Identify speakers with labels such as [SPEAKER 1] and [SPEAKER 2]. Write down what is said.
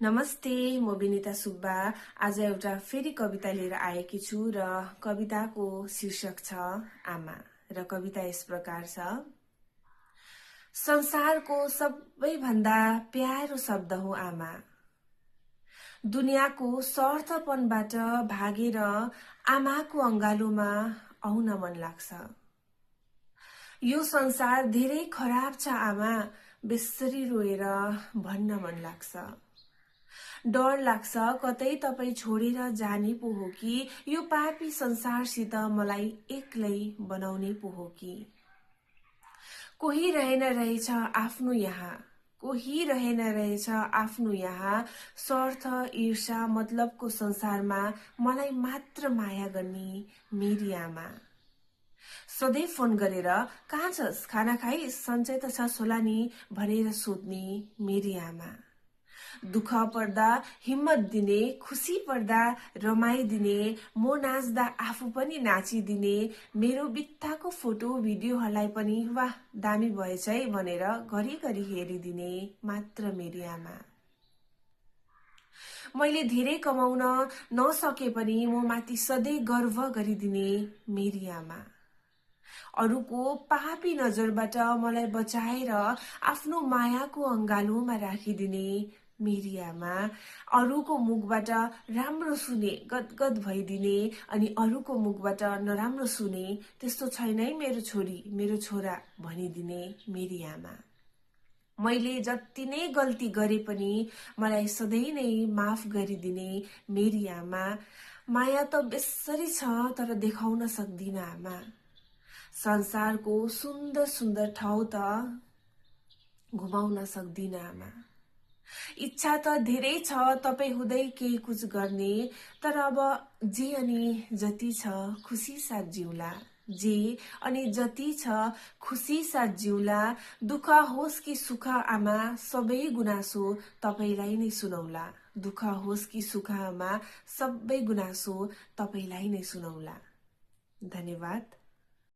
[SPEAKER 1] नमस्ते, म विनिता सुब्बा। आज एउटा फेरि कविता लिएर आएकी छु र कविताको शीर्षक छ आमा र कविता यस प्रकार छ। संसारको सबैभन्दा प्यारो शब्द हो आमा। दुनियाँको स्वार्थपनबाट भागेर आमाको अंगालोमा आउन मन लाग्छ। यो संसार धेरै खराब छ आमा, बेसरी रोएर भन्न मन लाग्छ। डर लाग्छ कतै तपाई छोडेर जाने पो हो कि, यो पापी संसारसित मलाई एक्लै बनाउने पो हो कि। कोही रहेन रहेछ आफ्नो यहाँ, कोही रहेन रहेछ आफ्नो यहाँ, स्वार्थ ईर्षा मतलबको संसारमा मलाई मात्र माया गर्ने मेरी आमा। सधैँ फोन गरेर कहाँ छस्, खाना खाइस, सन्चै त छस् होला नि भनेर सोध्ने मेरी आमा। दुःख पर्दा हिम्मत दिने, खुसी पर्दा रमाइदिने, म नाच्दा आफू पनि नाचिदिने, मेरो बित्थाको फोटो भिडियोहरूलाई पनि वाह दामी भएछ है भनेर घरिघरि हेरिदिने मात्र मेरी आमा। मैले धेरै कमाउन नसके पनि म माथि सधैँ गर्व गरिदिने मेरी आमा। अरूको पापी नजरबाट मलाई बचाएर आफ्नो मायाको अंगालोमा राखिदिने मेरी आमा। अरूको मुखबाट राम्रो सुने गदगद भइदिने अनि अरूको मुखबाट नराम्रो सुने त्यस्तो छैन है मेरो छोरी मेरो छोरा भनिदिने मेरी आमा। मैले जति नै गल्ती गरे पनि मलाई सधैँ नै माफ गरिदिने मेरी आमा। माया त बेसरी छ तर देखाउन सक्दिन आमा। संसारको सुन्दर सुन्दर ठाउँ त घुमाउन सक्दिन आमा। इच्छा त धेरै छ तपाई हुँदै केही कुछ गर्ने, तर अब जे अनि जति छ खुसी साथ जिउला। जे अनि जति छ खुसी साथ जिउला। दुःख होस् कि सुख आमा, सबै गुनासो तपाईलाई नै सुनौला। दुःख होस् कि सुख आमा, सबै गुनासो तपाईलाई नै सुनौला। धन्यवाद।